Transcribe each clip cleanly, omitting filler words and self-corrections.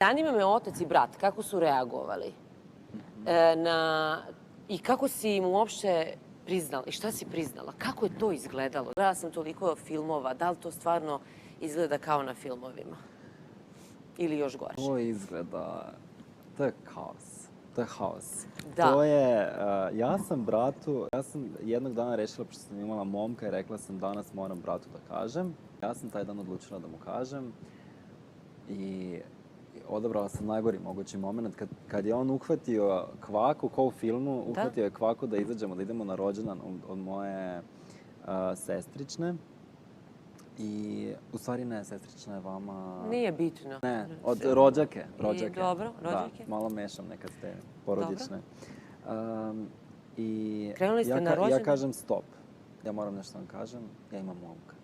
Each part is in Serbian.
Zanima me otac i brat, kako su reagovali i kako si im uopšte priznala i šta si priznala? Kako je to izgledalo? Gledala sam toliko filmova, da li to stvarno izgleda kao na filmovima? Ili još gore? To izgleda, to je haos. To je haos. Da. To je, ja sam jednog dana rešila, pošto sam imala momka i rekla sam danas moram bratu da kažem. Ja sam taj dan odlučila da mu kažem i odabrala sam najgori mogući moment kad je on uhvatio kvaku, kao u filmu, uhvatio je kvaku da izađemo, da idemo na rođendan od moje sestrične. I, u stvari ne, sestrična je vama... Nije bitno. Ne, od rođake. Dobro, rođake. Da, malo mešam nekad te porodične. Krenuli ste na rođendan? Ja kažem stop. Ja moram nešto vam kažem, ja imam momka.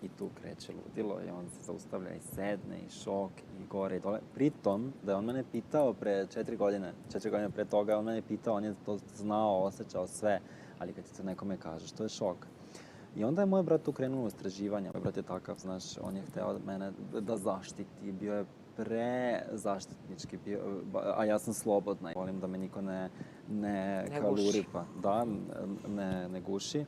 I tu kreće ludilo i on se zaustavlja i sedne i šok i gore i dole. Pritom, da je on mene pitao pre 4 godine pre toga, on mene pitao, on je to znao, osjećao sve, ali kad ti to nekome kažeš, to je šok. I onda je moj brat tu krenuo u istraživanje. Moj brat je takav, znaš, on je hteo mene da zaštiti, bio je prezaštitnički, a ja sam slobodna i volim da me niko ne kaluri, ne guši.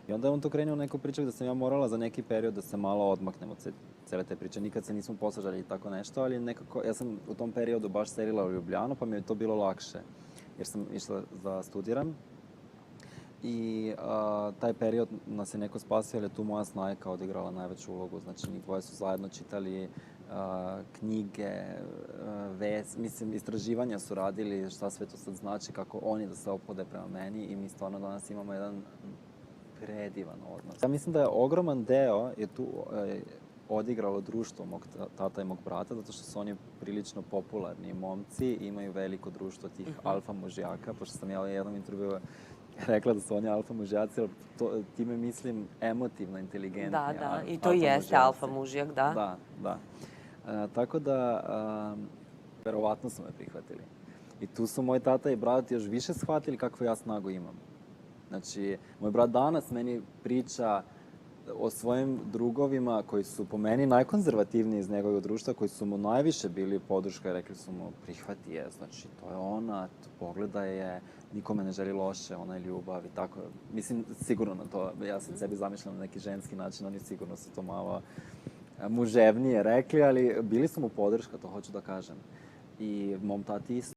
I onda je on to krenuo neku priču da sam ja morala za neki period da se malo odmaknem od cele te priče. Nikad se nismo posvađali i tako nešto, ali nekako, ja sam u tom periodu baš selila u Ljubljanu, pa mi je to bilo lakše, jer sam išla da studiram. I taj period nas je neko spasio, ali je tu moja snajka odigrala najveću ulogu. Znači, njih dvoje su zajedno čitali knjige, mislim, istraživanja su radili, šta sve to sad znači, kako oni da se opode prema meni i mi stvarno danas imamo jedan predivan odnos. Ja mislim da je ogroman deo je tu odigralo društvo mog tata i mog brata, zato što su oni prilično popularni momci, imaju veliko društvo tih alfa mužjaka, pošto sam ja u jednom intervjuu rekla da su oni alfa mužjaci, ali time mislim emotivno inteligentni. Da, i to jeste alfa mužjak, da. Da. Tako da, verovatno su me prihvatili. I tu su moj tata i brat još više shvatili kakvu ja snagu imam. Znači, moj brat danas meni priča o svojim drugovima koji su po meni najkonzervativniji iz njegovog društva, koji su mu najviše bili podrška i rekli su mu prihvati je, znači to je ona, pogledaj je, nikome ne želi loše, ona je ljubav i tako. Mislim, sigurno na to, ja sam sebi zamišljam na neki ženski način, oni sigurno su to malo muževnije rekli, ali bili su mu podrška, to hoću da kažem. I mom tati isto.